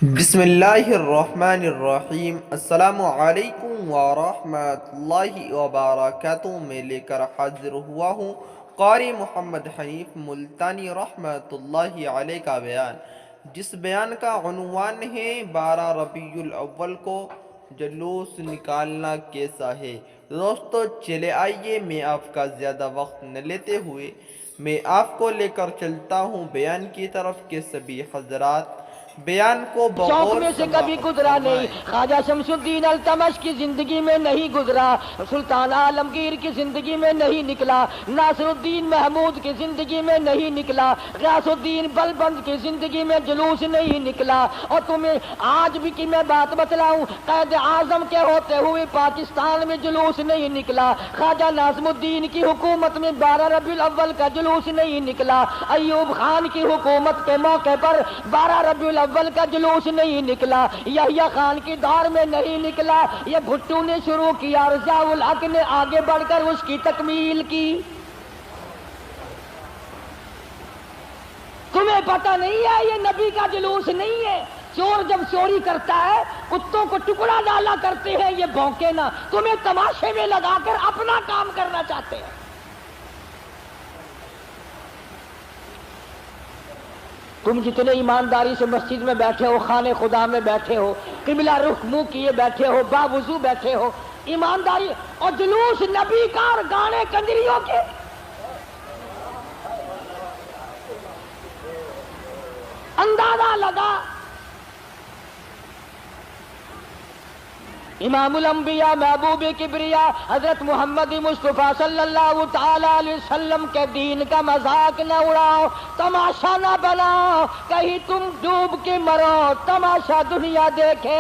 بسم اللہ الرحمن الرحیم۔ السلام علیکم ورحمۃ اللہ وبرکاتہ۔ میں لے کر حاضر ہوا ہوں قاری محمد حنیف ملتانی رحمۃ اللہ علیہ کا بیان، جس بیان کا عنوان ہے 12 ربیع الاول کو جلوس نکالنا کیسا ہے۔ دوستو چلے آئیے، میں آپ کا زیادہ وقت نہ لیتے ہوئے میں آپ کو لے کر چلتا ہوں بیان کی طرف کہ سبھی حضرات بیان کو چوک بغور میں سے کبھی سماعت گزرا نہیں، فرمائیں۔ خواجہ شمس الدین التمش کی زندگی میں نہیں گزرا، سلطان عالمگیر کی زندگی میں نہیں نکلا، ناصر الدین محمود کی زندگی میں نہیں نکلا، غیاث الدین بلبند کی زندگی میں جلوس نہیں نکلا۔ اور تمہیں آج بھی کی میں بات بتلاؤں، قائد اعظم کے ہوتے ہوئے پاکستان میں جلوس نہیں نکلا، خواجہ ناظم الدین کی حکومت میں 12 ربیع الاول کا جلوس نہیں نکلا، ایوب خان کی حکومت کے موقع پر 12 ربیع الاول کا جلوس نہیں نکلا، یحییٰ خان کی دور میں نہیں نکلا، یہ بھٹو نے شروع کیا اور ضیاء الحق نے آگے بڑھ کر اس کی تکمیل کی۔ تمہیں پتہ نہیں ہے یہ نبی کا جلوس نہیں ہے؟ چور جب چوری کرتا ہے کتوں کو ٹکڑا ڈالا کرتے ہیں یہ بھونکے نہ، تمہیں تماشے میں لگا کر اپنا کام کرنا چاہتے ہیں۔ تم جتنے ایمانداری سے مسجد میں بیٹھے ہو، خانے خدا میں بیٹھے ہو، قبلہ رخ منہ کیے بیٹھے ہو، باوضو بیٹھے ہو، ایمانداری اور جلوس نبی کا اور گانے کنجریوں کے، اندازہ لگا۔ امام الانبیاء محبوب کبریا حضرت محمد مصطفیٰ صلی اللہ تعالی علیہ وسلم کے دین کا مذاق نہ اڑاؤ، تماشا نہ بناؤ، کہیں تم ڈوب کے مرو، تماشا دنیا دیکھے۔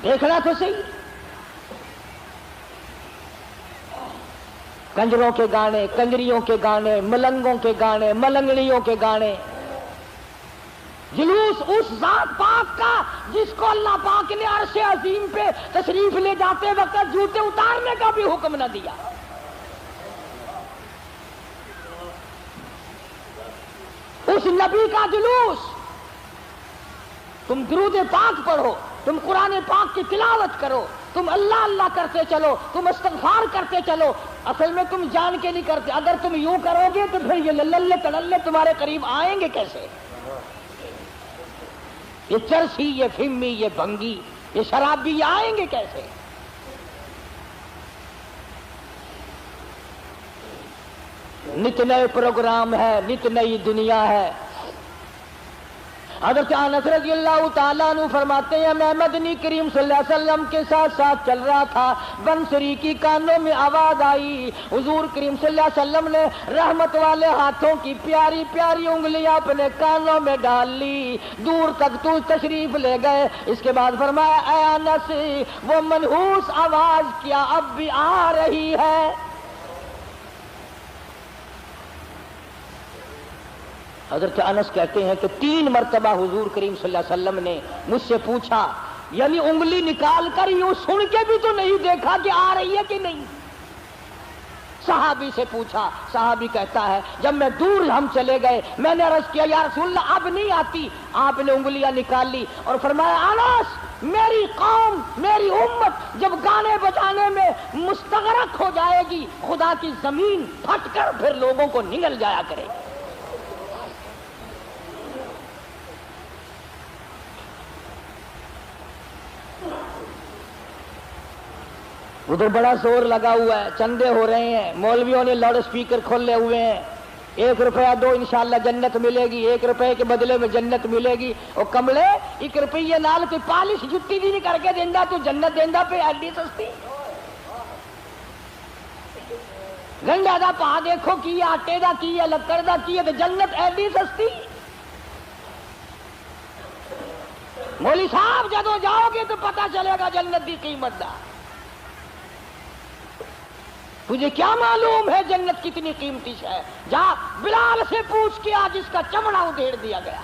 دیکھنا تو صحیح، کنجروں کے گانے، کنجریوں کے گانے، ملنگوں کے گانے، ملنگڑیوں کے گانے، جلوس اس ذات پاک کا جس کو اللہ پاک نے عرش عظیم پہ تشریف لے جاتے وقت جوتے اتارنے کا بھی حکم نہ دیا۔ اس نبی کا جلوس، تم درود پاک پڑھو، تم قرآن پاک کی تلاوت کرو، تم اللہ اللہ کرتے چلو، تم استغفار کرتے چلو، اصل میں تم جان کے نہیں کرتے۔ اگر تم یوں کرو گے تو پھر یہ للے تڑلے تمہارے قریب آئیں گے کیسے؟ یہ چرسی، یہ فمی، یہ بھنگی، یہ شرابی آئیں گے کیسے؟ نت نئے پروگرام ہے، نت نئی دنیا ہے۔ حضرت انس رضی اللہ تعالیٰ عنہ فرماتے ہیں میں مدنی کریم صلی اللہ علیہ وسلم کے ساتھ ساتھ چل رہا تھا، بنسری کی کانوں میں آواز آئی، حضور کریم صلی اللہ علیہ وسلم نے رحمت والے ہاتھوں کی پیاری پیاری انگلیاں اپنے کانوں میں ڈال لی، دور تک تو تشریف لے گئے۔ اس کے بعد فرمایا اے انس، وہ منحوس آواز کیا اب بھی آ رہی ہے؟ حضرت انس کہتے ہیں کہ 3 مرتبہ حضور کریم صلی اللہ علیہ وسلم نے مجھ سے پوچھا، یعنی انگلی نکال کر یوں سن کے بھی تو نہیں دیکھا کہ آ رہی ہے کہ نہیں۔ صحابی سے پوچھا، صحابی کہتا ہے جب میں دور ہم چلے گئے میں نے عرض کیا یا رسول اللہ اب نہیں آتی، آپ نے انگلیاں نکال لی اور فرمایا انس، میری قوم، میری امت جب گانے بجانے میں مستغرق ہو جائے گی، خدا کی زمین پھٹ کر پھر لوگوں کو نگل جایا کرے گی۔ ادھر بڑا زور لگا ہوا ہے، چندے ہو رہے ہیں، مولویوں نے لاؤڈ اسپیکر کھولے ہوئے ہیں، 1 روپیہ دو انشاءاللہ جنت ملے گی، 1 روپے کے بدلے میں جنت ملے گی۔ اور کملے 1 روپیے نال کوئی پالش جتی بھی نہیں کر کے دینا تو جنت دینا پہ ایڈی سستی۔ گنڈا دا پا دیکھو کی آٹے دا کی ہے، لکڑ دا کی ہے، تو جنت ایڈی سستی۔ مولوی صاحب جدو جاؤ گے تو پتہ چلے گا جنت دی قیمت دا۔ تجھے کیا معلوم ہے جنت کتنی قیمتی ہے؟ جا بلال سے پوچھ کے آج اس کا چمڑا ادھیڑ دیا گیا۔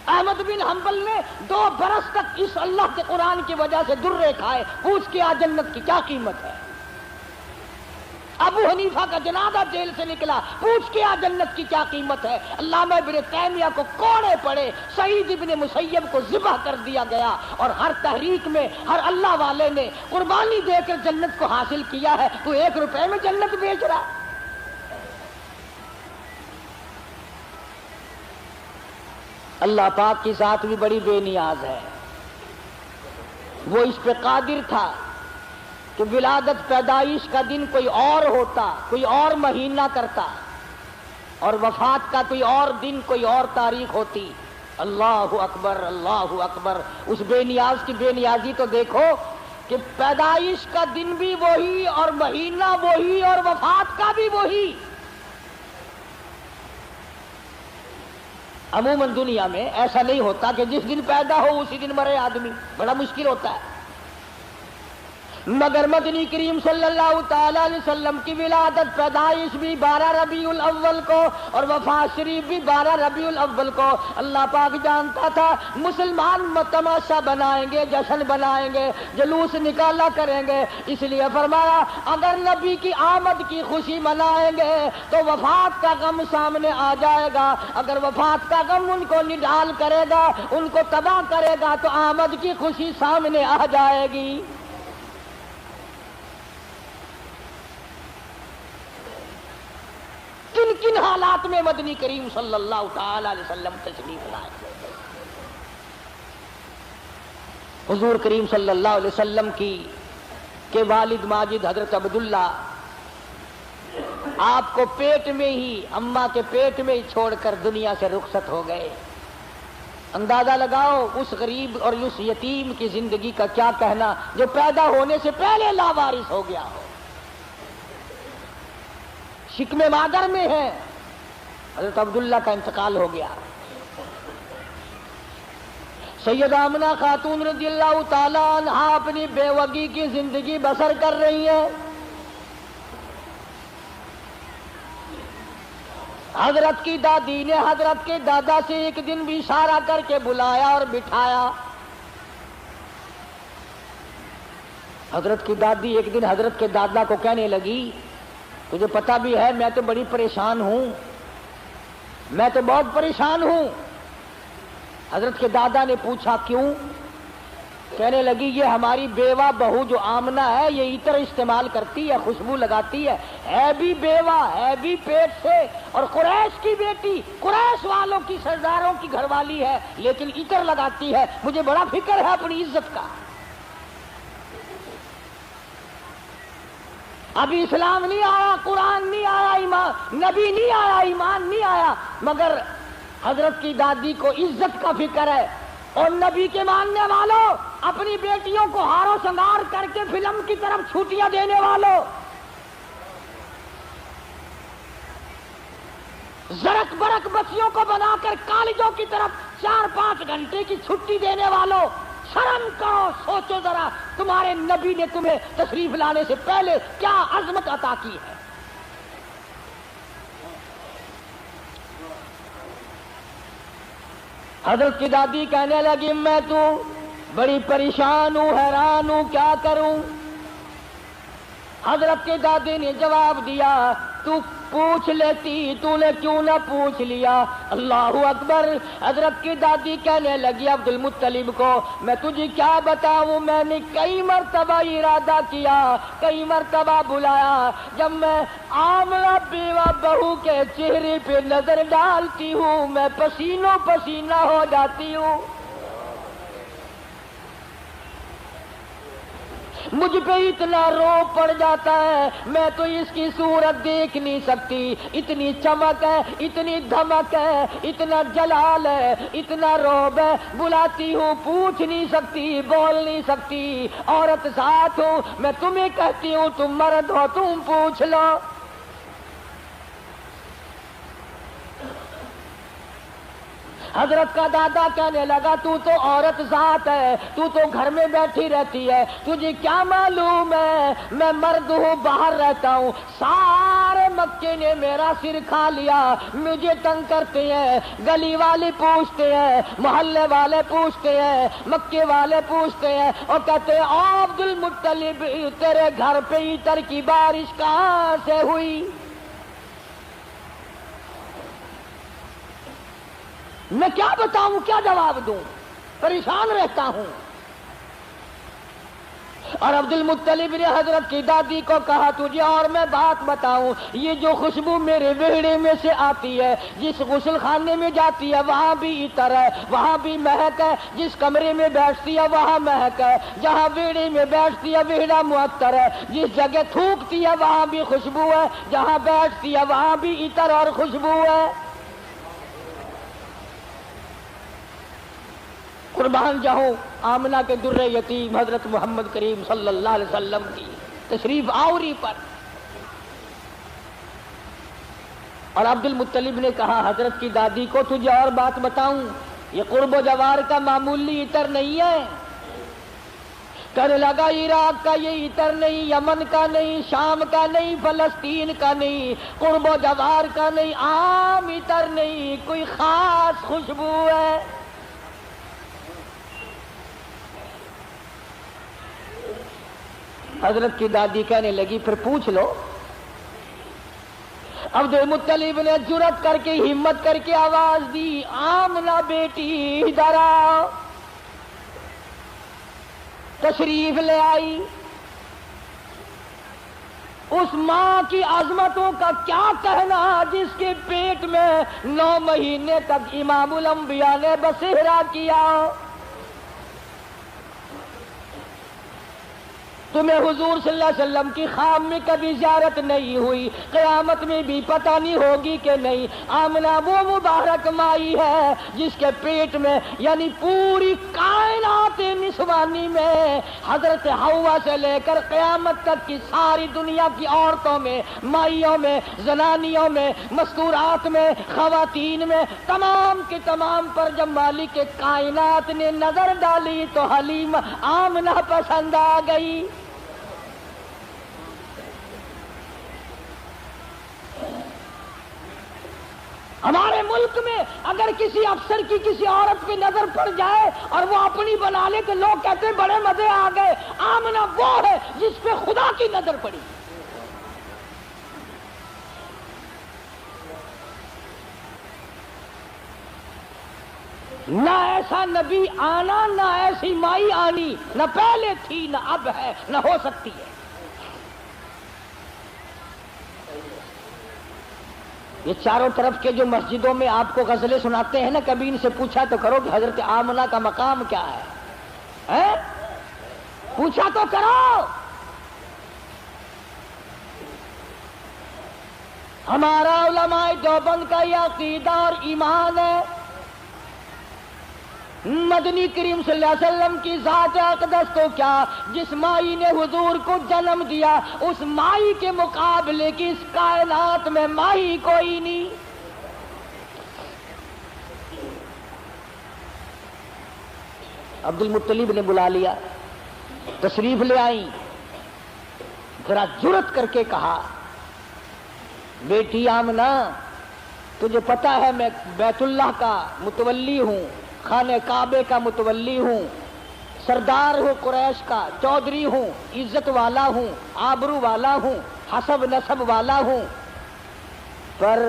احمد بن حنبل نے 2 برس تک اس اللہ کے قرآن کی وجہ سے درے کھائے، پوچھ کے آج جنت کی کیا قیمت ہے؟ ابو حنیفہ کا جنازہ جیل سے نکلا، پوچھ کیا جنت کی کیا قیمت ہے، علامہ ابن تیمیہ کو کوڑے پڑے، سعید ابن مسیب کو ذبح کر دیا گیا، اور ہر تحریک میں ہر اللہ والے نے قربانی دے کر جنت کو حاصل کیا ہے، تو 1 روپے میں جنت بیچ رہا۔ اللہ پاک کی ذات بھی بڑی بے نیاز ہے، وہ اس پہ قادر تھا کہ ولادت پیدائش کا دن کوئی اور ہوتا، کوئی اور مہینہ کرتا، اور وفات کا کوئی اور دن، کوئی اور تاریخ ہوتی۔ اللہ اکبر، اللہ اکبر۔ اس بے نیاز کی بے نیازی تو دیکھو کہ پیدائش کا دن بھی وہی، اور مہینہ وہی، اور وفات کا بھی وہی۔ عموماً دنیا میں ایسا نہیں ہوتا کہ جس دن پیدا ہو اسی دن مرے آدمی، بڑا مشکل ہوتا ہے، مگر مدنی کریم صلی اللہ تعالی علیہ وسلم کی ولادت پیدائش بھی 12 ربیع الاول کو اور وفات شریف بھی 12 ربیع الاول کو۔ اللہ پاک جانتا تھا مسلمان تماشا بنائیں گے، جشن بنائیں گے، جلوس نکالا کریں گے، اس لیے فرمایا اگر نبی کی آمد کی خوشی منائیں گے تو وفات کا غم سامنے آ جائے گا، اگر وفات کا غم ان کو نڈال کرے گا، ان کو تباہ کرے گا، تو آمد کی خوشی سامنے آ جائے گی۔ کن کن حالات میں مدنی کریم صلی اللہ تعالی علیہ وسلم تشریف لائے؟ حضور کریم صلی اللہ علیہ وسلم کی کے والد ماجد حضرت عبداللہ آپ کو پیٹ میں ہی، اماں کے پیٹ میں ہی چھوڑ کر دنیا سے رخصت ہو گئے۔ اندازہ لگاؤ اس غریب اور اس یتیم کی زندگی کا کیا کہنا جو پیدا ہونے سے پہلے لاوارث ہو گیا ہو، شکم مادر میں ہے۔ حضرت عبداللہ کا انتقال ہو گیا۔ سیدہ آمنہ خاتون رضی اللہ تعالیٰ عنہ اپنی بیوگی کی زندگی بسر کر رہی ہیں۔ حضرت کی دادی نے حضرت کے دادا سے ایک دن بھی اشارہ کر کے بلایا اور بٹھایا۔ حضرت کی دادی ایک دن حضرت کے دادا کو کہنے لگی تجھے پتہ بھی ہے میں تو بڑی پریشان ہوں، میں تو بہت پریشان ہوں۔ حضرت کے دادا نے پوچھا کیوں؟ کہنے لگی یہ ہماری بیوہ بہو جو آمنہ ہے یہ عطر استعمال کرتی ہے، خوشبو لگاتی ہے بھی بیوہ، ہے بھی پیٹ سے، اور قریش کی بیٹی، قریش والوں کی سرداروں کی گھر والی ہے، لیکن عطر لگاتی ہے، مجھے بڑا فکر ہے اپنی عزت کا۔ ابھی اسلام نہیں آیا، قرآن نہیں آیا، ایمان نبی نہیں آیا، ایمان نہیں آیا، مگر حضرت کی دادی کو عزت کا فکر ہے۔ اور نبی کے ماننے والوں، اپنی بیٹیوں کو ہارو سنگار کر کے فلم کی طرف چھٹیاں دینے والوں، زرک برک بچیوں کو بنا کر کالجوں کی طرف 4-5 گھنٹے کی چھٹی دینے والوں، شرم کرو، سوچو ذرا تمہارے نبی نے تمہیں تشریف لانے سے پہلے کیا عظمت عطا کی ہے۔ حضرت کی دادی کہنے لگی میں تو بڑی پریشان ہوں، حیران ہوں، کیا کروں؟ حضرت کی دادی نے جواب دیا تو پوچھ لیتی، تو نے کیوں نہ پوچھ لیا؟ اللہ اکبر۔ حضرت کی دادی کہنے لگی عبد المطلب کو میں تجھے کیا بتاؤں، میں نے کئی مرتبہ ارادہ کیا، کئی مرتبہ بلایا، جب میں آمنہ بیوہ بہو کے چہرے پہ نظر ڈالتی ہوں میں پسینوں پسینہ ہو جاتی ہوں، مجھ پہ اتنا رو پڑ جاتا ہے، میں تو اس کی صورت دیکھ نہیں سکتی، اتنی چمک ہے، اتنی دھمک ہے، اتنا جلال ہے، اتنا روب ہے، بلاتی ہوں پوچھ نہیں سکتی، بول نہیں سکتی، عورت ساتھ ہوں، میں تمہیں کہتی ہوں تم مرد ہو تم پوچھ لو۔ حضرت کا دادا کہنے لگا تو عورت ذات ہے، تو گھر میں بیٹھی رہتی ہے، تجھے کیا معلوم ہے میں مرد ہوں، باہر رہتا ہوں، سارے مکے نے میرا سر کھا لیا، مجھے تنگ کرتے ہیں، گلی والے پوچھتے ہیں، محلے والے پوچھتے ہیں، مکے والے پوچھتے ہیں اور کہتے ہیں عبد المطلب تیرے گھر پہ عطر کی بارش کہاں سے ہوئی؟ میں کیا بتاؤں، کیا جواب دوں، پریشان رہتا ہوں۔ اور عبد المطلب نے حضرت کی دادی کو کہا تجھے اور میں بات بتاؤں، یہ جو خوشبو میرے ویڑے میں سے آتی ہے، جس غسل خانے میں جاتی ہے وہاں بھی عطر ہے، وہاں بھی مہک ہے، جس کمرے میں بیٹھتی ہے وہاں مہک ہے، جہاں ویڑے میں بیٹھتی ہے ویڑا معطر ہے، جس جگہ تھوکتی ہے وہاں بھی خوشبو ہے، جہاں بیٹھتی ہے وہاں بھی عطر اور خوشبو ہے۔ قربان جاؤں آمنہ کے در یتیم حضرت محمد کریم صلی اللہ علیہ وسلم کی تشریف آوری پر۔ اور عبد المطلب نے کہا حضرت کی دادی کو تجھے اور بات بتاؤں، یہ قرب و جوار کا معمولی عطر نہیں ہے۔ کہنے لگا عراق کا یہ عطر نہیں، یمن کا نہیں، شام کا نہیں، فلسطین کا نہیں، قرب و جوار کا نہیں، عام عطر نہیں، کوئی خاص خوشبو ہے۔ حضرت کی دادی کہنے لگی پھر پوچھ لو۔ عبد المطلب نے جرأت کر کے ہمت کر کے آواز دی آمنہ بیٹی ادھر آؤ۔ تشریف لے آئی۔ اس ماں کی عظمتوں کا کیا کہنا جس کے پیٹ میں 9 مہینے تک امام الانبیاء نے بسیرا کیا۔ تمہیں حضور صلی اللہ علیہ وسلم کی خواب میں کبھی زیارت نہیں ہوئی، قیامت میں بھی پتہ نہیں ہوگی کہ نہیں۔ آمنہ وہ مبارک مائی ہے جس کے پیٹ میں یعنی پوری کائنات نسوانی میں حضرت حوا سے لے کر قیامت تک کی ساری دنیا کی عورتوں میں، مائیوں میں، زنانیوں میں، مستورات میں، خواتین میں، تمام کے تمام پر جب مالک کائنات نے نظر ڈالی تو حلیمہ آمنہ پسند آ گئی۔ ہمارے ملک میں اگر کسی افسر کی کسی عورت پہ نظر پڑ جائے اور وہ اپنی بنا لے تو لوگ کہتے ہیں بڑے مزے آ گئے۔ آمنہ وہ ہے جس پہ خدا کی نظر پڑی۔ نہ ایسا نبی آنا، نہ ایسی مائی آنی، نہ پہلے تھی نہ اب ہے نہ ہو سکتی ہے۔ یہ چاروں طرف کے جو مسجدوں میں آپ کو غزلیں سناتے ہیں نا، کبھی ان سے پوچھا تو کرو کہ حضرت آمنہ کا مقام کیا ہے؟ پوچھا تو کرو۔ ہمارا علماء دیوبند کا یہ عقیدہ اور ایمان ہے، مدنی کریم صلی اللہ علیہ وسلم کی ذات اقدس کو کیا، جس مائی نے حضور کو جنم دیا اس مائی کے مقابلے کی اس کائنات میں مائی کوئی نہیں۔ عبد المطلب نے بلا لیا، تشریف لے آئی، ذرا جرأت کر کے کہا بیٹی آمنہ تجھے پتا ہے میں بیت اللہ کا متولی ہوں، خانہ کعبے کا متولی ہوں، سردار ہوں قریش کا، چودھری ہوں، عزت والا ہوں، آبرو والا ہوں، حسب نسب والا ہوں، پر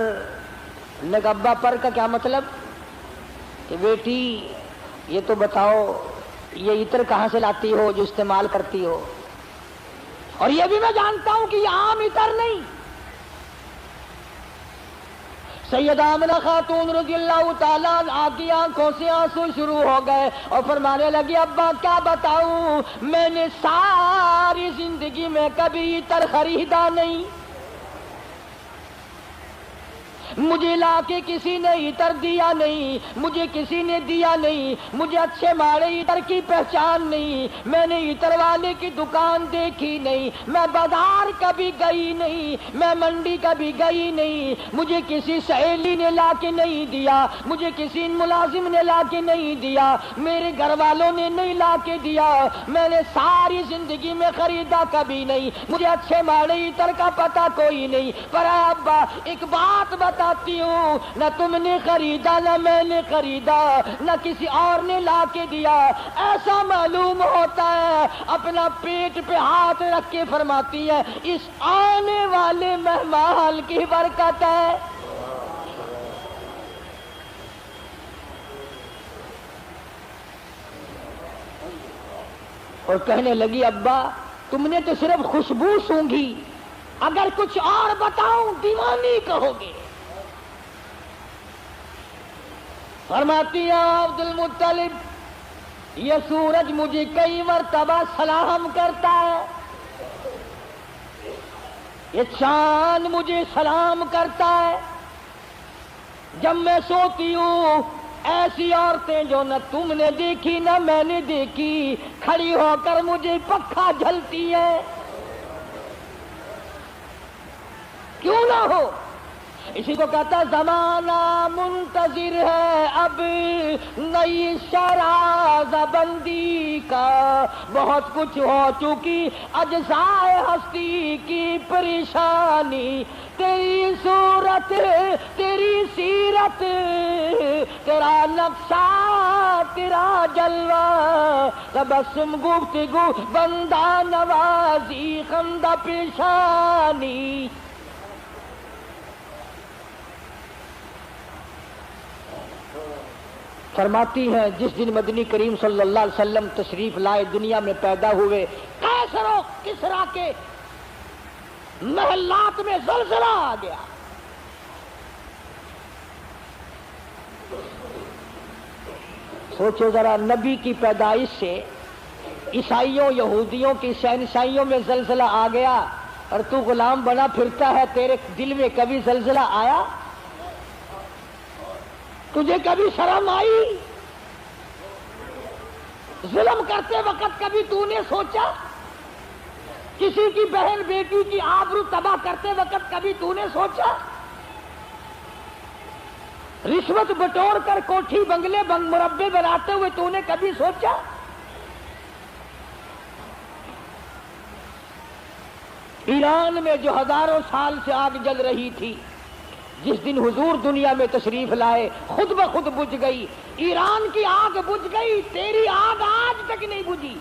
نگبہ پر کا کیا مطلب کہ بیٹی یہ تو بتاؤ یہ عطر کہاں سے لاتی ہو جو استعمال کرتی ہو؟ اور یہ بھی میں جانتا ہوں کہ یہ عام عطر نہیں۔ سیدہ آمنہ خاتون رضی اللہ تعالیٰ آگی آنکھوں سے آنسو شروع ہو گئے اور فرمانے لگی ابا کیا بتاؤں، میں نے ساری زندگی میں کبھی عطر خریدا نہیں، مجھے لا کے کسی نے عطر دیا نہیں، مجھے کسی نے دیا نہیں، مجھے اچھے ماڑے عطر کی پہچان نہیں، میں نے عطر والے کی دکان دیکھی نہیں، میں بازار کبھی گئی نہیں، میں منڈی کبھی گئی نہیں، مجھے کسی سہیلی نے لا کے نہیں دیا، مجھے کسی ملازم نے لا کے نہیں دیا، میرے گھر والوں نے نہیں لا کے دیا، میں نے ساری زندگی میں خریدا کبھی نہیں، مجھے اچھے ماڑے عطر کا پتہ کوئی نہیں، پر اے ابا ایک بات بتاتی ہوں، نہ تم نے خریدا نہ میں نے خریدا نہ کسی اور نے لا کے دیا، ایسا معلوم ہوتا ہے، اپنا پیٹ پہ ہاتھ رکھ کے فرماتی ہے اس آنے والے مہمان کی برکت ہے۔ اور کہنے لگی ابا تم نے تو صرف خوشبو سونگھی، اگر کچھ اور بتاؤں دیوانی کہو گے۔ فرماتی ہے عبد المطلب یہ سورج مجھے کئی مرتبہ سلام کرتا ہے، یہ چاند مجھے سلام کرتا ہے، جب میں سوتی ہوں ایسی عورتیں جو نہ تم نے دیکھی نہ میں نے دیکھی کھڑی ہو کر مجھے پکھا جھلتی ہے، کیوں نہ ہو؟ اسی کو کہتا زمانہ منتظر ہے اب نئی شراز بندی کا، بہت کچھ ہو چکی اجزائے ہستی کی پریشانی، تیری صورت تیری سیرت تیرا نقشہ تیرا جلوہ، تبسم گفتگو بندہ نوازی خندہ پیشانی۔ فرماتی ہیں جس دن مدنی کریم صلی اللہ علیہ وسلم تشریف لائے دنیا میں پیدا ہوئے، قیصر و کسریٰ کے محلات میں زلزلہ آ گیا، سوچو ذرا نبی کی پیدائش سے عیسائیوں یہودیوں کی شہنشاہیوں میں زلزلہ آ گیا اور تو غلام بنا پھرتا ہے، تیرے دل میں کبھی زلزلہ آیا؟ تجھے کبھی شرم آئی؟ ظلم کرتے وقت کبھی تو نے سوچا؟ کسی کی بہن بیٹی کی آبرو تباہ کرتے وقت کبھی تو نے سوچا؟ رشوت بٹور کر کوٹھی بنگلے مربے بناتے ہوئے تو نے کبھی سوچا؟ ایران میں جو ہزاروں سال سے آگ جل رہی تھی، جس دن حضور دنیا میں تشریف لائے خود بخود بجھ گئی، ایران کی آگ بجھ گئی، تیری آگ آج تک نہیں بجھی،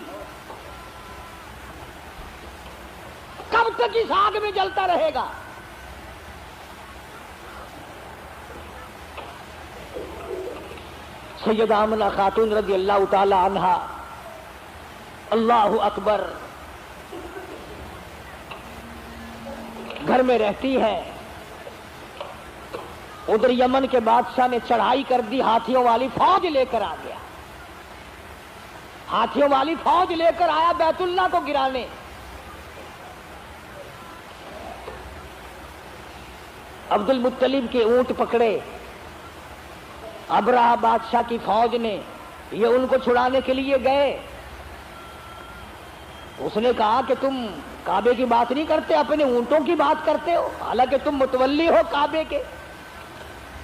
کب تک اس آگ میں جلتا رہے گا؟ سیدہ آمنہ خاتون رضی اللہ تعالی عنہا، اللہ اکبر، گھر میں رہتی ہے، ادھر یمن کے بادشاہ نے چڑھائی کر دی، ہاتھیوں والی فوج لے کر آ گیا، ہاتھیوں والی فوج لے کر آیا بیت اللہ کو گرانے، عبد المطلب کے اونٹ پکڑے، ابرہہ بادشاہ کی فوج نے، یہ ان کو چھڑانے کے لیے گئے، اس نے کہا کہ تم کعبے کی بات نہیں کرتے، اپنے اونٹوں کی بات کرتے ہو، حالانکہ تم متولی ہو کعبے کے۔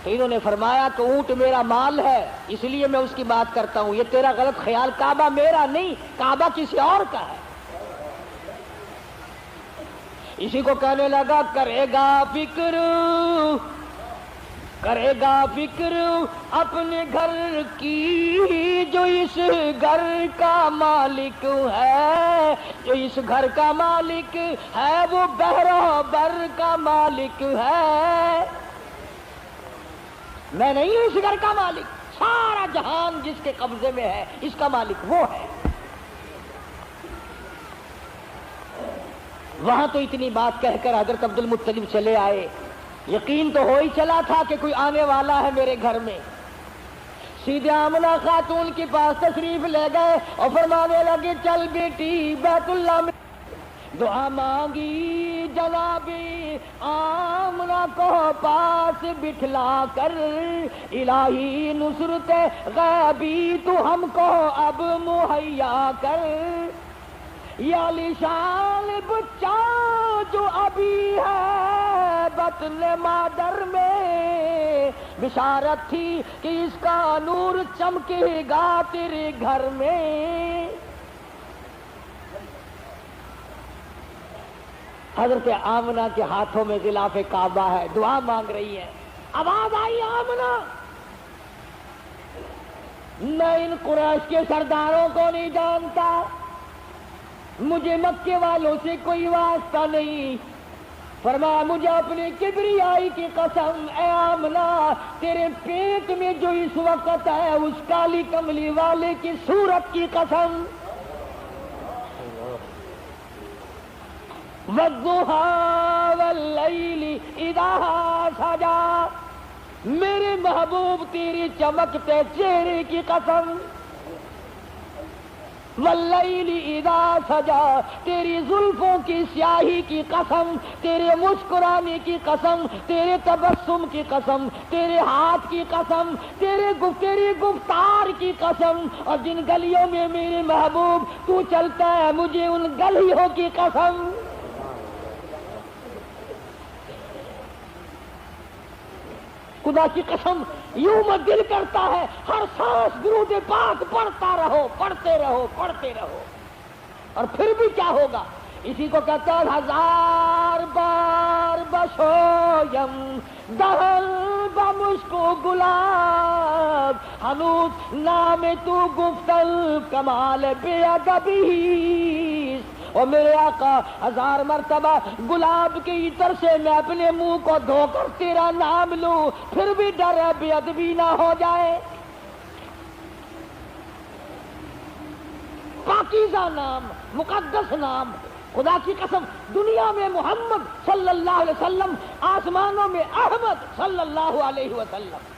تو انہوں نے فرمایا کہ اونٹ میرا مال ہے اس لیے میں اس کی بات کرتا ہوں، یہ تیرا غلط خیال، کعبہ میرا نہیں، کعبہ کسی اور کا ہے۔ اسی کو کہنے لگا کرے گا فکر اپنے گھر کی، جو اس گھر کا مالک ہے، جو اس گھر کا مالک ہے وہ بحر و بر کا مالک ہے، میں نہیں ہوں اس گھر کا مالک، سارا جہان جس کے قبضے میں ہے اس کا مالک وہ ہے۔ وہاں تو اتنی بات کہہ کر حضرت عبد المطلب چلے آئے، یقین تو ہو ہی چلا تھا کہ کوئی آنے والا ہے میرے گھر میں، سیدھے آمنہ خاتون کے پاس تشریف لے گئے اور فرمانے لگے چل بیٹی بیت اللہ میں دعا مانگی جنابی آمنہ کو پاس بٹھلا کر، الہی نصرت غیبی تو ہم کو اب مہیا کر، یا لشان بچہ جو ابھی ہے بطن مادر میں، بشارت تھی کہ اس کا نور چمکے گا تیرے گھر میں۔ حضرت آمنہ کے ہاتھوں میں غلاف کعبہ ہے، دعا مانگ رہی ہے، آواز آئی آمنہ، میں ان قریش کے سرداروں کو نہیں جانتا، مجھے مکے والوں سے کوئی واسطہ نہیں، فرمایا مجھے اپنے کبریائی کی قسم اے آمنہ، تیرے پیٹ میں جو اس وقت ہے اس کالی کملی والے کی صورت کی قسم، وَالضُّحَىٰ وَاللَّيْلِ اِذَا سَجَىٰ، میرے محبوب تیری چمکتے چہرے کی قسم، وَاللَّيْلِ اِذَا سَجَىٰ، تیری زلفوں کی سیاہی کی قسم، تیرے مسکرانے کی قسم، تیرے تبسم کی قسم، تیرے ہاتھ کی قسم، تیری گفتار کی قسم، اور جن گلیوں میں میرے محبوب تو چلتا ہے مجھے ان گلیوں کی قسم۔ خدا کی قسم یوں میں دل کرتا ہے ہر سانس درود پاک پڑھتا رہو، پڑھتے رہو، پڑھتے رہو، اور پھر بھی کیا ہوگا؟ اسی کو کہتا ہے ہزار بار بشویم دہل بمشکو گلاب، ہنوز نام تو گفتل کمال بے ادبی، اور میرے آقا ہزار مرتبہ گلاب کے عطر سے میں اپنے منہ کو دھو کر تیرا نام لوں، پھر بھی ڈر ہے بے ادبی نہ ہو جائے۔ پاکیزہ نام، مقدس نام، خدا کی قسم دنیا میں محمد صلی اللہ علیہ وسلم، آسمانوں میں احمد صلی اللہ علیہ وسلم۔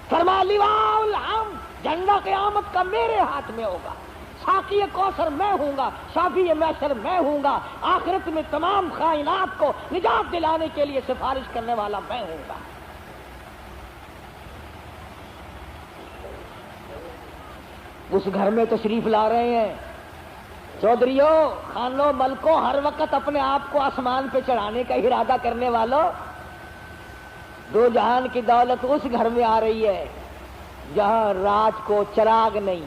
فرما لواء الحمد، جھنڈا قیامت کا میرے ہاتھ میں ہوگا، ساقی کوثر میں ہوں گا، شافی محشر میں ہوں گا، آخرت میں تمام کائنات کو نجات دلانے کے لیے سفارش کرنے والا میں ہوں گا۔ اس گھر میں تشریف لا رہے ہیں چودھریوں، خانوں، ملکوں، ہر وقت اپنے آپ کو آسمان پہ چڑھانے کا ارادہ کرنے والوں، دو جہان کی دولت اس گھر میں آ رہی ہے جہاں رات کو چراغ نہیں،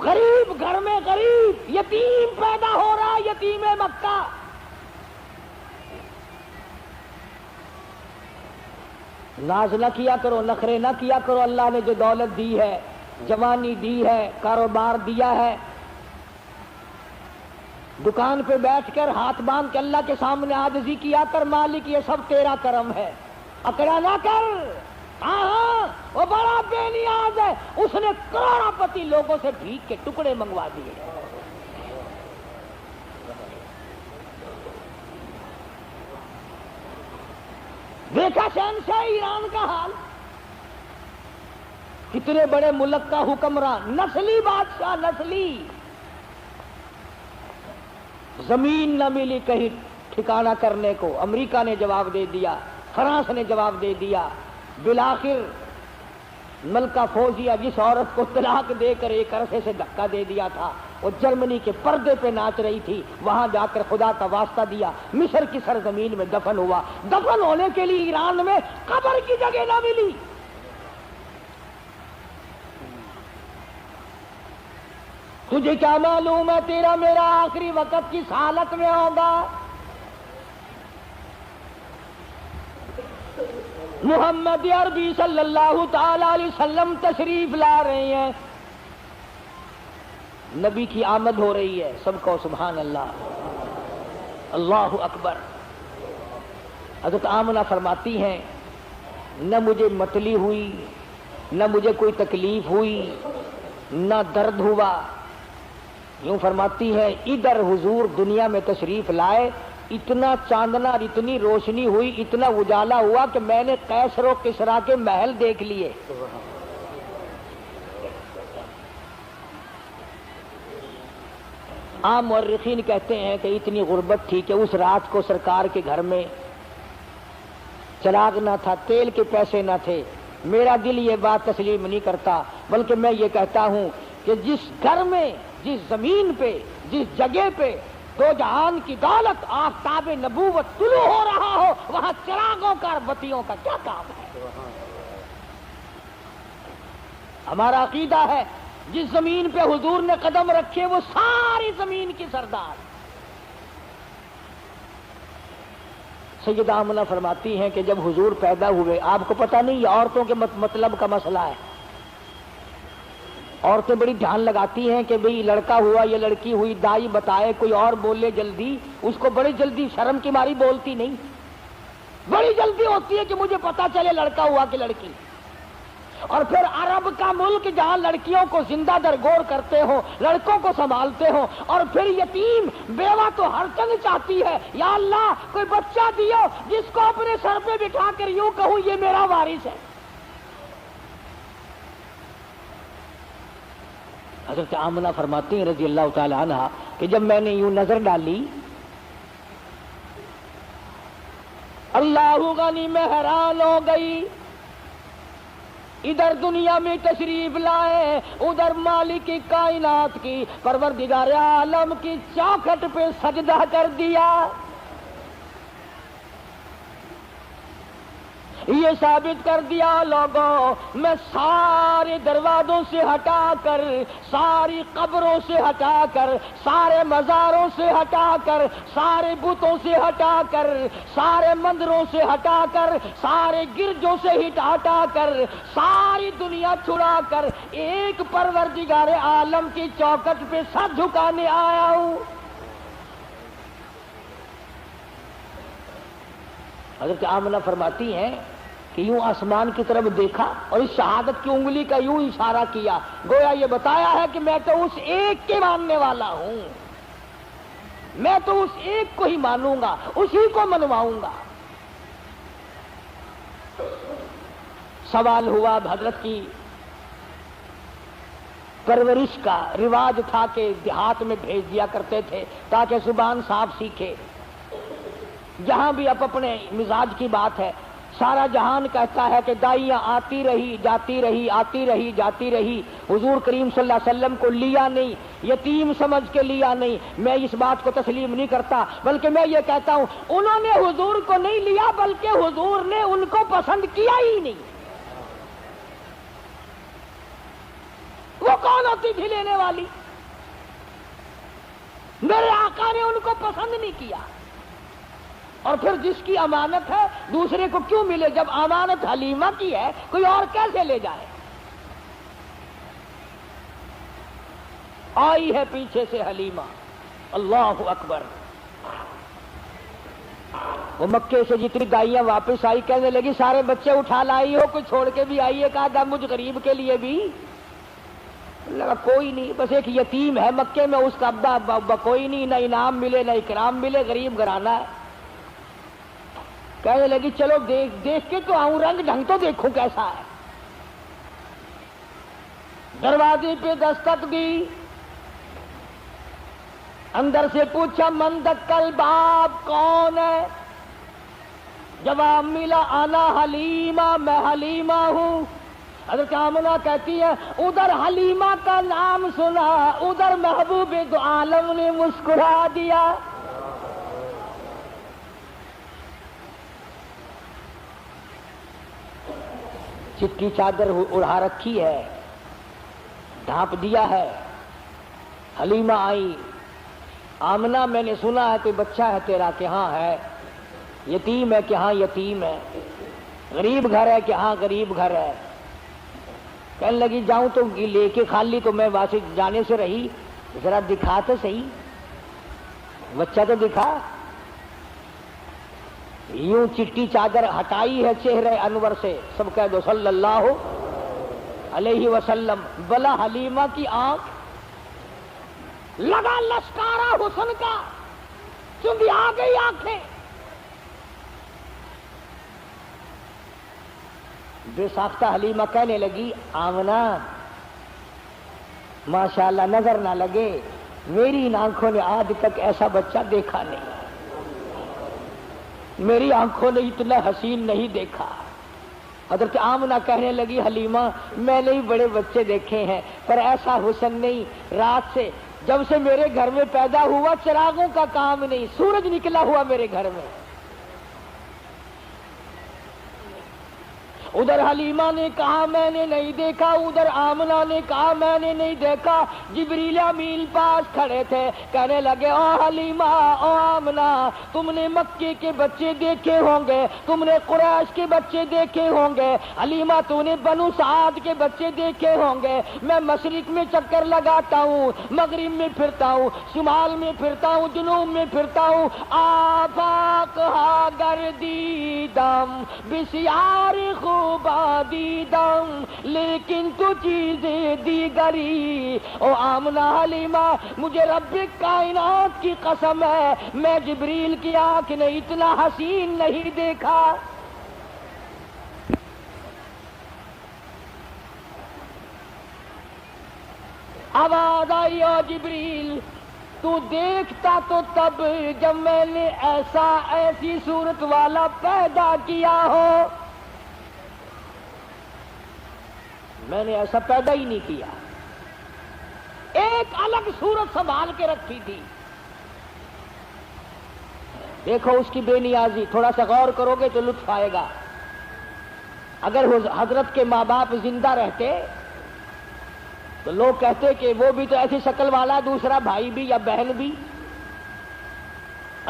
غریب گھر میں غریب یتیم پیدا ہو رہا، یتیم مکہ۔ ناز نہ کیا کرو، نخرے نہ کیا کرو، اللہ نے جو دولت دی ہے، جوانی دی ہے، کاروبار دیا ہے، دکان پہ بیٹھ کر ہاتھ باندھ کے اللہ کے سامنے عاجزی کیا کر، مالک یہ سب تیرا کرم ہے، اکڑا نہ کر۔ ہاں وہ بڑا بے نیاز ہے، اس نے کروڑا پتی لوگوں سے بھیک کے ٹکڑے منگوا دیے۔ دیکھا شہنشاہ ایران کا حال، کتنے بڑے ملک کا حکمران، نسلی بادشاہ، نسلی، زمین نہ ملی کہیں ٹھکانہ کرنے کو، امریکہ نے جواب دے دیا، فرانس نے جواب دے دیا، بالآخر ملکہ فوزیہ جس عورت کو طلاق دے کر ایک عرصے سے دھکا دے دیا تھا، وہ جرمنی کے پردے پہ ناچ رہی تھی، وہاں جا کر خدا کا واسطہ دیا، مصر کی سرزمین میں دفن ہوا، دفن ہونے کے لیے ایران میں قبر کی جگہ نہ ملی۔ تجھے کیا معلوم ہے تیرا میرا آخری وقت کس حالت میں ہوگا؟ محمد عربی صلی اللہ تعالی علیہ وسلم تشریف لا رہے ہیں، نبی کی آمد ہو رہی ہے، سب کو سبحان اللہ، اللہ اکبر۔ حضرت آمنہ فرماتی ہیں نہ مجھے متلی ہوئی، نہ مجھے کوئی تکلیف ہوئی، نہ درد ہوا، یوں فرماتی ہے ادھر حضور دنیا میں تشریف لائے، اتنا چاندنا اور اتنی روشنی ہوئی، اتنا اجالا ہوا کہ میں نے قیصر و کسریٰ کے محل دیکھ لیے۔ عام مورخین کہتے ہیں کہ اتنی غربت تھی کہ اس رات کو سرکار کے گھر میں چراغ نہ تھا، تیل کے پیسے نہ تھے۔ میرا دل یہ بات تسلیم نہیں کرتا، بلکہ میں یہ کہتا ہوں کہ جس گھر میں، جس زمین پہ، جس جگہ پہ دو جہان کی دولت آفتاب نبوت طلوع ہو رہا ہو، وہاں چراغوں کا اور بتیوں کا کیا کام ہے؟ ہمارا عقیدہ ہے جس زمین پہ حضور نے قدم رکھے وہ ساری زمین کی سردار۔ سیدہ آمنہ فرماتی ہیں کہ جب حضور پیدا ہوئے، آپ کو پتہ نہیں یہ عورتوں کے مطلب کا مسئلہ ہے، عورتیں بڑی دھیان لگاتی ہیں کہ بھئی لڑکا ہوا یا لڑکی ہوئی، دائی بتائے، کوئی اور بولے جلدی، اس کو بڑی جلدی شرم کی ماری بولتی نہیں، بڑی جلدی ہوتی ہے کہ مجھے پتا چلے لڑکا ہوا کہ لڑکی۔ اور پھر عرب کا ملک جہاں لڑکیوں کو زندہ درگور کرتے ہو، لڑکوں کو سنبھالتے ہو، اور پھر یتیم بیوہ تو ہر چند چاہتی ہے، یا اللہ کوئی بچہ دیو جس کو اپنے سر پہ بٹھا کر یوں کہوں یہ میرا وارث ہے۔ حضرت آمنہ فرماتی ہیں رضی اللہ تعالی عنہا کہ جب میں نے یوں نظر ڈالی، اللہ غنی میں حیران ہو گئی، ادھر دنیا میں تشریف لائے، ادھر مالک کائنات کی پروردگار عالم کی چوکھٹ پہ سجدہ کر دیا۔ یہ ثابت کر دیا لوگوں، میں سارے دروازوں سے ہٹا کر، ساری قبروں سے ہٹا کر، سارے مزاروں سے ہٹا کر، سارے بتوں سے ہٹا کر، سارے مندروں سے ہٹا کر، سارے گرجوں سے ہٹا کر، ساری دنیا چھڑا کر ایک پروردگار عالم کی چوکٹ پہ سر جھکانے آیا ہوں۔ حضرت آمنہ فرماتی ہیں کہ یوں آسمان کی طرف دیکھا اور اس شہادت کی انگلی کا یوں اشارہ کیا، گویا یہ بتایا ہے کہ میں تو اس ایک کے ماننے والا ہوں، میں تو اس ایک کو ہی مانوں گا، اسی کو منواؤں گا۔ سوال ہوا حضرت کی پرورش کا، رواج تھا کہ دیہات میں بھیج دیا کرتے تھے تاکہ زبان صاف سیکھے۔ جہاں بھی اب اپنے مزاج کی بات ہے، سارا جہان کہتا ہے کہ دائیاں آتی رہی جاتی رہی، آتی رہی جاتی رہی، حضور کریم صلی اللہ علیہ وسلم کو لیا نہیں، یتیم سمجھ کے لیا نہیں۔ میں اس بات کو تسلیم نہیں کرتا، بلکہ میں یہ کہتا ہوں انہوں نے حضور کو نہیں لیا، بلکہ حضور نے ان کو پسند کیا ہی نہیں۔ وہ کون ہوتی تھی لینے والی؟ میرے آقا نے ان کو پسند نہیں کیا۔ اور پھر جس کی امانت ہے دوسرے کو کیوں ملے؟ جب امانت حلیمہ کی ہے کوئی اور کیسے لے جائے؟ آئی ہے پیچھے سے حلیمہ، اللہ اکبر۔ وہ مکے سے جتنی دائیاں واپس آئی کہنے لگی سارے بچے اٹھا لائی ہو، کوئی چھوڑ کے بھی آئی ہے؟ کہا تھا مجھ غریب کے لیے بھی لگا کوئی نہیں، بس ایک یتیم ہے مکے میں، اس کا ابا کوئی نہیں، نہ انعام ملے نہ اکرام ملے، غریب گھرانہ ہے۔ کہنے لگی چلو دیکھ کے تو آؤں، رنگ ڈھنگ تو دیکھوں کیسا ہے۔ دروازے پہ دستک دی، اندر سے پوچھا من دکل باب، کون ہے؟ جواب ملا انا حلیمہ، میں حلیمہ ہوں۔ حضرت آمنہ کہتی ہے ادھر حلیمہ کا نام سنا، ادھر محبوب دو عالم نے مسکرا دیا۔ چٹی چادر اڑا رکھی ہے، ڈھانپ دیا ہے۔ حلیمہ آئی، آمنہ میں نے سنا ہے کوئی بچہ ہے تیرا؟ کہ ہاں ہے۔ یتیم ہے؟ کہ ہاں یتیم ہے۔ غریب گھر ہے؟ کہ ہاں غریب گھر ہے۔ کہنے لگی جاؤں تو لے کے خالی تو میں واسطے جانے سے رہی، ذرا دکھا تو صحیح، بچہ تو دکھا۔ یوں چٹی چادر ہٹائی ہے چہرے انور سے، سب کہہ دو صلی اللہ علیہ وسلم۔ بلا حلیمہ کی آنکھ لگا لشکارا حسن کا، چونکہ آ گئی آنکھیں۔ بے ساختہ حلیمہ کہنے لگی آمنہ ماشاءاللہ نظر نہ لگے، میری ان آنکھوں نے آج تک ایسا بچہ دیکھا نہیں، میری آنکھوں نے اتنا حسین نہیں دیکھا۔ حضرت آمنہ کہنے لگی حلیمہ میں نے بھی بڑے بچے دیکھے ہیں پر ایسا حسن نہیں، رات سے جب سے میرے گھر میں پیدا ہوا چراغوں کا کام نہیں، سورج نکلا ہوا میرے گھر میں۔ ادھر حلیمہ نے کہا میں نے نہیں دیکھا، ادھر آمنہ نے کہا میں نے نہیں دیکھا۔ جبریل امین پاس کھڑے تھے، کہنے لگے او حلیمہ او آمنہ تم نے مکے کے بچے دیکھے ہوں گے، تم نے قریش کے بچے دیکھے ہوں گے، حلیمہ تو نے بنو سعد کے بچے دیکھے ہوں گے۔ میں مشرق میں چکر لگاتا ہوں، مغرب میں پھرتا ہوں، شمال میں پھرتا ہوں، جنوب میں پھرتا ہوں، آفاق ہا گردیدم بسیار خوبا دیدم لیکن تو چیزیں دیگری۔ او آمنہ حلیمہ مجھے رب کائنات کی قسم ہے میں جبریل کی آنکھ نے اتنا حسین نہیں دیکھا۔ آواز آئی او جبریل تو دیکھتا تو تب جب میں نے ایسی صورت والا پیدا کیا ہو، میں نے ایسا پیدا ہی نہیں کیا، ایک الگ صورت سنبھال کے رکھی تھی۔ دیکھو اس کی بے نیازی، تھوڑا سا غور کرو گے تو لطف آئے گا۔ اگر حضرت کے ماں باپ زندہ رہتے تو لوگ کہتے کہ وہ بھی تو ایسی شکل والا دوسرا بھائی بھی یا بہن بھی۔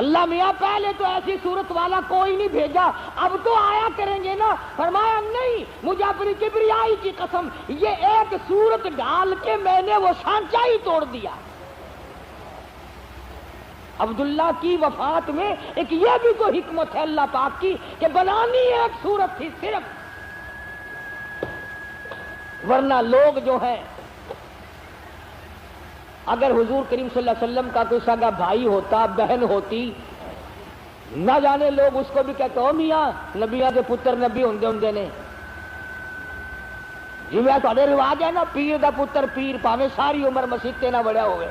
اللہ میاں پہلے تو ایسی صورت والا کوئی نہیں بھیجا، اب تو آیا کریں گے نا۔ فرمایا نہیں، مجھے اپنی کبریائی کی قسم یہ ایک صورت ڈال کے میں نے وہ سانچہ ہی توڑ دیا۔ عبداللہ کی وفات میں ایک یہ بھی تو حکمت ہے اللہ پاک کی کہ بنانی ایک صورت تھی صرف، ورنہ لوگ جو ہیں اگر حضور کریم صلی اللہ علیہ وسلم کا کوئی سگا بھائی ہوتا بہن ہوتی، نہ جانے لوگ اس کو بھی کہتے ہو میاں نبیاں کے پتر نبی ہوندے نے، جی میں تھوڑے رواج ہے نا پیر دا پتر پیر پاویں ساری عمر مسیتے نہ بڑھیا ہوئے،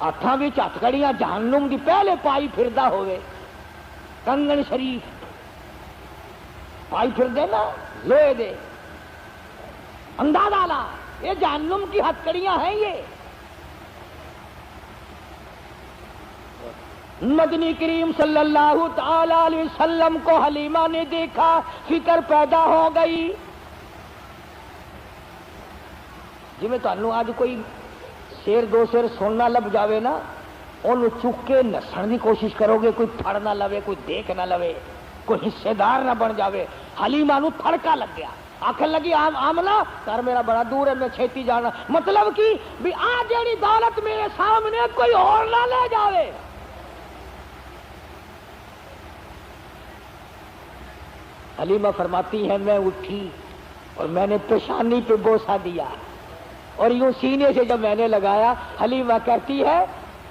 ہاتھاں وچ ہتھکڑیاں جہنم دی پہلے پائی پھردا ہوئے، کنگن شریف پائی پھردے نا لوہے دے، اندازہ لا یہ جہنم کی ہتھکڑیاں ہیں۔ یہ مدنی کریم صلی اللہ تعالی علیہ وسلم کو حلیمہ نے دیکھا، فکر پیدا ہو گئی۔ جی میں تانوں آج کوئی شیر دو شیر سننا لب جاوے نا انہوں چک کے نسن کی کوشش کرو گے، کوئی پھڑ نہ لوے، کوئی دیکھ نہ لوے، کوئی حصے دار نہ بن جاوے۔ حلیمہ نو تھڑکا لگ گیا، آخر لگی آمنہ گھر میرا بڑا دور ہے میں چھیتی جانا، مطلب کی بھی آ جڑی دولت میرے سامنے کوئی اور نہ لے جاوے۔ حلیمہ فرماتی ہے میں اٹھی اور میں نے پیشانی پہ بوسہ دیا اور یوں سینے سے جب میں نے لگایا، حلیمہ کہتی ہے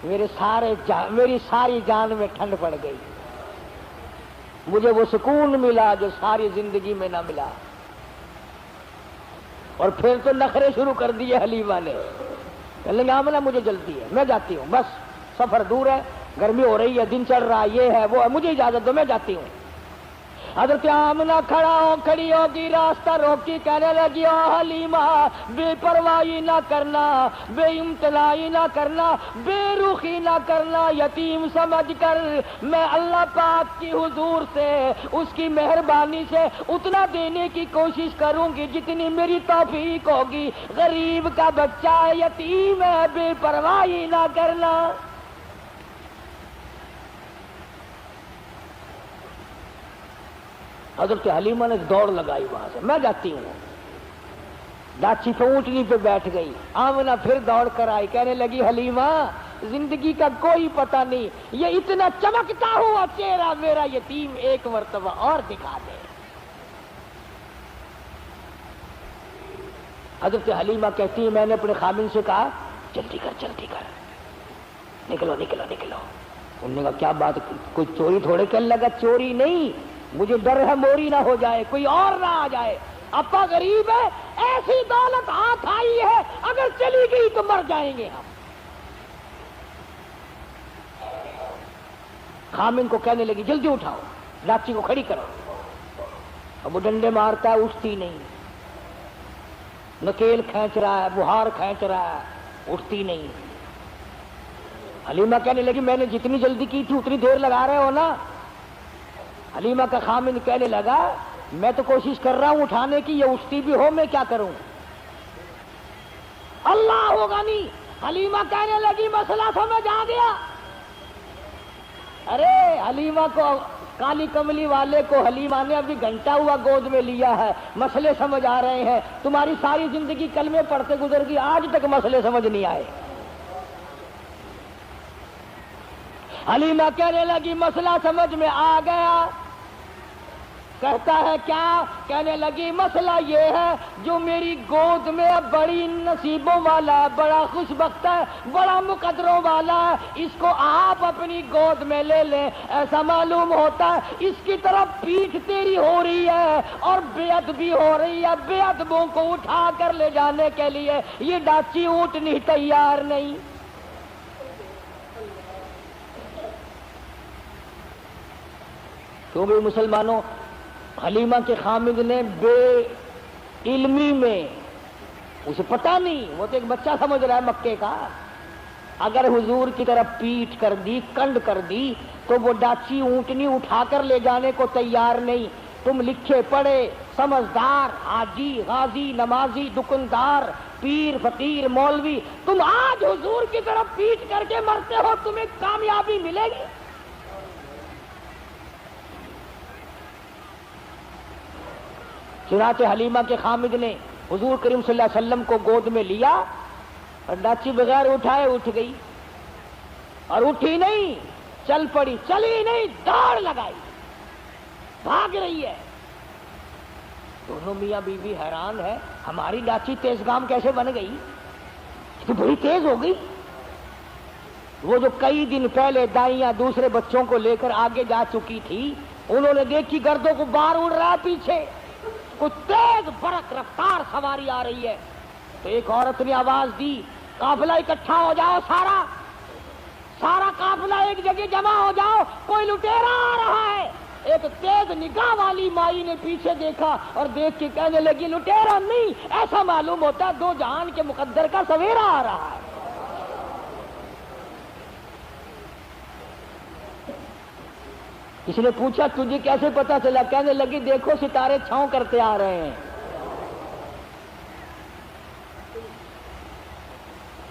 میری ساری جان میں ٹھنڈ پڑ گئی، مجھے وہ سکون ملا جو ساری زندگی میں نہ ملا۔ اور پھر تو نخرے شروع کر دیے حلیمہ نے، کہنے لگا آمنہ مجھے جلدی ہے میں جاتی ہوں، بس سفر دور ہے، گرمی ہو رہی ہے، دن چڑھ رہا ہے، یہ ہے وہ ہے، مجھے اجازت دو میں جاتی ہوں۔ حضرت آمنہ کھڑی ہوگی، راستہ روکی، کہنے لگی او حلیمہ بے پرواہی نہ کرنا، بے امتناعی نہ کرنا، بے رخی نہ کرنا، یتیم سمجھ کر میں اللہ پاک کی حضور سے اس کی مہربانی سے اتنا دینے کی کوشش کروں گی جتنی میری توفیق ہوگی، غریب کا بچہ ہے، یتیم ہے، بے پرواہی نہ کرنا۔ حضرت حلیمہ نے دوڑ لگائی وہاں سے، میں جاتی ہوں، ڈاچی پہ اونٹنی پہ بیٹھ گئی۔ آمنہ پھر دوڑ کر آئی، کہنے لگی حلیمہ زندگی کا کوئی پتہ نہیں، یہ اتنا چمکتا ہوا چہرہ میرا یتیم ایک مرتبہ اور دکھا دے۔ حضرت حلیمہ کہتی ہے میں نے اپنے خامن سے کہا جلدی کر نکلو نکلو نکلو۔ انہوں نے کہا کیا بات، کوئی چوری تھوڑے کرنے لگا، چوری نہیں، مجھے ڈر ہے موری نہ ہو جائے، کوئی اور نہ آ جائے۔ اپا غریب ہے، ایسی دولت ہاتھ آئی ہے اگر چلی گئی تو مر جائیں گے ہم۔ خامن کو کہنے لگی جلدی اٹھاؤ، لاچی کو کھڑی کرو۔ اب وہ ڈنڈے مارتا ہے، اٹھتی نہیں، نکیل کھینچ رہا ہے، بہار کھینچ رہا ہے، اٹھتی نہیں۔ حلیمہ کہنے لگی میں نے جتنی جلدی کی تھی اتنی دیر لگا رہے ہو نا۔ حلیمہ کا خامن کہنے لگا میں تو کوشش کر رہا ہوں اٹھانے کی، یہ اٹھتی بھی ہو، میں کیا کروں؟ اللہ ہوگا نہیں۔ حلیمہ کہنے لگی مسئلہ سمجھ آ گیا۔ ارے حلیمہ کو، کالی کملی والے کو حلیمہ نے ابھی گھنٹہ ہوا گود میں لیا ہے، مسئلے سمجھ آ رہے ہیں۔ تمہاری ساری زندگی کلمے پڑھتے گزر گئی، آج تک مسئلے سمجھ نہیں آئے۔ حلیمہ کہنے لگی مسئلہ سمجھ میں آ گیا۔ کہتا ہے کیا؟ کہنے لگی مسئلہ یہ ہے جو میری گود میں بڑی نصیبوں والا ہے، بڑا خوش بخت ہے، بڑا مقدروں والا ہے، اس کو آپ اپنی گود میں لے لیں۔ ایسا معلوم ہوتا ہے اس کی طرف پیٹھ تیری ہو رہی ہے اور بے ادبی ہو رہی ہے، بے ادبوں کو اٹھا کر لے جانے کے لیے یہ ڈاچی اونٹنی تیار نہیں۔ کیونکہ مسلمانوں، حلیمہ کے خامد نے بے علمی میں، اسے پتہ نہیں، وہ تو ایک بچہ سمجھ رہا ہے مکے کا، اگر حضور کی طرف پیٹھ کر دی، کنڈ کر دی تو وہ ڈاچی اونٹنی اٹھا کر لے جانے کو تیار نہیں۔ تم لکھے پڑھے سمجھدار حاجی، غازی، نمازی، دکاندار، پیر، فقیر، مولوی، تم آج حضور کی طرف پیٹھ کر کے مرتے ہو، تمہیں کامیابی ملے گی؟ چنانچہ حلیمہ کے خامد نے حضور کریم صلی اللہ علیہ وسلم کو گود میں لیا اور ڈاچی بغیر اٹھائے اٹھ گئی، اور اٹھی نہیں، چل پڑی، چلی نہیں، دوڑ لگائی، بھاگ رہی ہے۔ دونوں میاں بیوی حیران ہے، ہماری ڈاچی تیز گام کیسے بن گئی؟ یہ تو بڑی تیز ہو گئی۔ وہ جو کئی دن پہلے دائیاں دوسرے بچوں کو لے کر آگے جا چکی تھی، انہوں نے دیکھی گردوں کو بار اڑ رہا پیچھے، کوئی تیز برق رفتار سواری آ رہی ہے، تو ایک عورت نے آواز دی قافلہ اکٹھا ہو جاؤ، سارا قافلہ ایک جگہ جمع ہو جاؤ، کوئی لٹیرا آ رہا ہے۔ ایک تیز نگاہ والی مائی نے پیچھے دیکھا اور دیکھ کے کہنے لگی لٹیرا نہیں، ایسا معلوم ہوتا ہے دو جہان کے مقدر کا سویرا آ رہا ہے۔ کسی نے پوچھا تجھے کیسے پتا چلا؟ کہنے لگی دیکھو ستارے چھاؤں کرتے آ رہے ہیں۔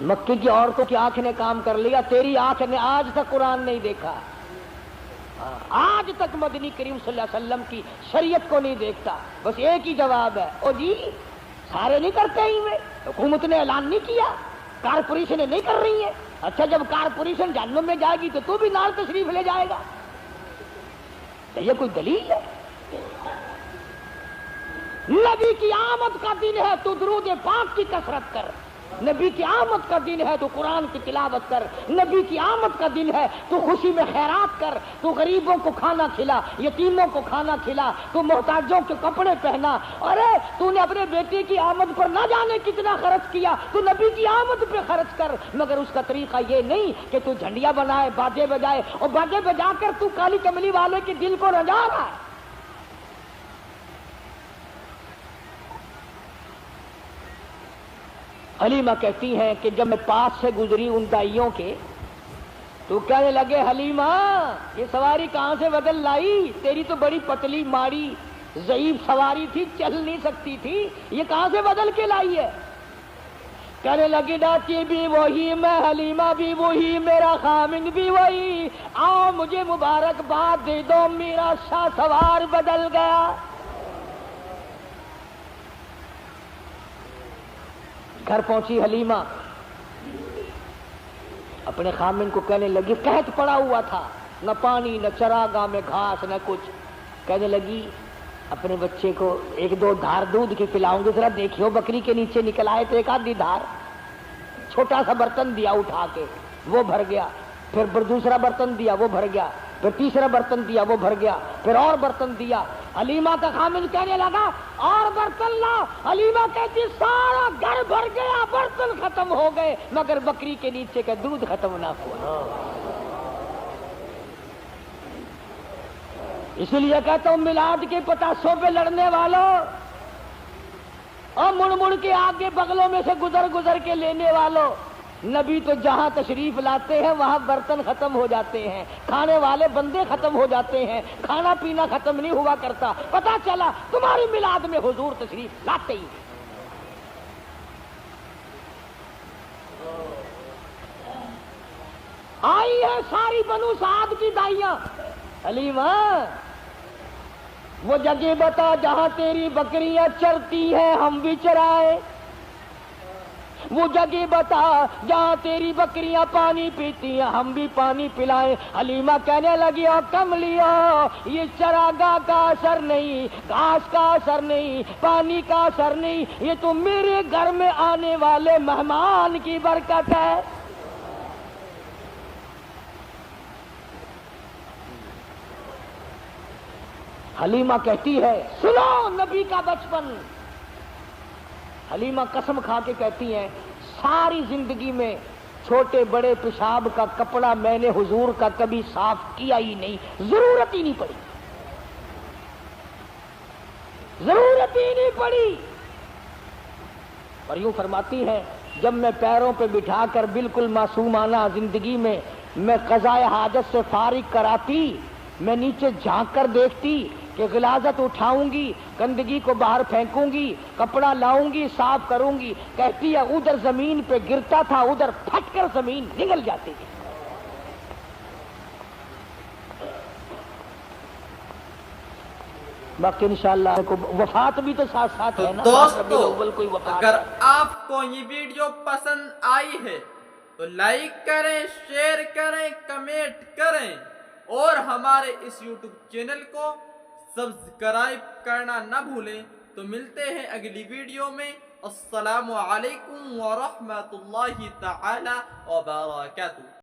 مکے کی عورتوں کی آنکھ نے کام کر لیا، تیری آنکھ نے آج تک قرآن نہیں دیکھا، آج تک مدنی کریم صلی اللہ علیہ وسلم کی شریعت کو نہیں دیکھتا۔ بس ایک ہی جواب ہے، او جی سارے نہیں کرتے ہی میں، حکومت نے اعلان نہیں کیا، کارپوریشنیں نہیں کر رہی ہیں۔ اچھا جب کارپوریشن جہنم میں جائے گی تو تو بھی نال تشریف لے جائے گا؟ یہ کوئی دلیل ہے؟ نبی کی آمد کا دن ہے تو درود پاک کی کثرت کر، نبی کی آمد کا دن ہے تو قرآن کی تلاوت کر، نبی کی آمد کا دن ہے تو خوشی میں خیرات کر، تو غریبوں کو کھانا کھلا، یتیموں کو کھانا کھلا، تو محتاجوں کے کپڑے پہنا۔ ارے تو نے اپنے بیٹے کی آمد پر نہ جانے کتنا خرچ کیا، تو نبی کی آمد پہ خرچ کر، مگر اس کا طریقہ یہ نہیں کہ تو جھنڈیاں بنائے، باجے بجائے، اور باجے بجا کر تو کالی کملی والے کے دل کو رجا رہا ہے۔ حلیمہ کہتی ہیں کہ جب میں پاس سے گزری ان دائیوں کے تو کہنے لگے حلیمہ یہ سواری کہاں سے بدل لائی؟ تیری تو بڑی پتلی ماڑی ضعیف سواری تھی، چل نہیں سکتی تھی، یہ کہاں سے بدل کے لائی ہے؟ کہنے لگی ڈاچی بھی وہی، میں حلیمہ بھی وہی، میرا خامن بھی وہی، آؤ مجھے مبارکباد دے دو، میرا شاہ سوار بدل گیا۔ گھر پہنچی حلیمہ، اپنے خامن کو کہنے لگی قحط پڑا ہوا تھا، نہ پانی نہ چراگاہ میں گھاس نہ کچھ، کہنے لگی اپنے بچے کو ایک دو دھار دودھ کی پلاؤں گی، ذرا دیکھیو بکری کے نیچے نکل آئے تو ایک آدھی دھار، چھوٹا سا برتن دیا اٹھا کے، وہ بھر گیا، پھر دوسرا برتن دیا وہ بھر گیا، پھر تیسرا برتن دیا وہ بھر گیا، پھر اور برتن دیا۔ حلیمہ کا خامد کہنے لگا اور برتن لا، حلیمہ کہتی سارا گھر بھر گیا، برتن ختم ہو گئے مگر بکری کے نیچے کا دودھ ختم نہ ہوا۔ اس لیے کہتا ہوں میلاد کے پتاسوں پہ لڑنے والوں اور مڑ مڑ کے آگے بغلوں میں سے گزر گزر کے لینے والوں، نبی تو جہاں تشریف لاتے ہیں وہاں برتن ختم ہو جاتے ہیں، کھانے والے بندے ختم ہو جاتے ہیں، کھانا پینا ختم نہیں ہوا کرتا۔ پتا چلا تمہاری میلاد میں حضور تشریف لاتے ہی۔ آئی ہے ساری بنو سعد کی دائیاں، حلیمہ وہ جگہ بتا جہاں تیری بکریاں چرتی ہیں ہم بھی چرائے، وہ جگہ بتا جہاں تیری بکریاں پانی پیتی ہیں ہم بھی پانی پلائیں۔ حلیمہ کہنے لگی او کملیو یہ چراگاہ کا اثر نہیں، گھاس کا اثر نہیں، پانی کا اثر نہیں، یہ تو میرے گھر میں آنے والے مہمان کی برکت ہے۔ حلیمہ کہتی ہے سنو نبی کا بچپن، حلیمہ قسم کھا کے کہتی ہیں ساری زندگی میں چھوٹے بڑے پیشاب کا کپڑا میں نے حضور کا کبھی صاف کیا ہی نہیں، ضرورت ہی نہیں پڑی، ضرورت ہی نہیں پڑی۔ اور یوں فرماتی ہیں جب میں پیروں پہ بٹھا کر بالکل معصومانہ زندگی میں قضائے حاجت سے فارغ کراتی، میں نیچے جھانک کر دیکھتی کہ غلاظت اٹھاؤں گی، گندگی کو باہر پھینکوں گی، کپڑا لاؤں گی صاف کروں گی، کہتی ہے ادھر زمین پہ گرتا تھا ادھر پھٹ کر زمین نگل جاتی تھی۔ باقی انشاءاللہ وفات بھی تو ساتھ ساتھ ہے نا، دوستو اگر آپ کو یہ ویڈیو پسند آئی ہے تو لائک کریں، شیئر کریں، کمنٹ کریں اور ہمارے اس یوٹیوب چینل کو سبسکرائب کرنا نہ بھولیں۔ تو ملتے ہیں اگلی ویڈیو میں۔ السلام علیکم ورحمۃ اللہ تعالی وبرکاتہ۔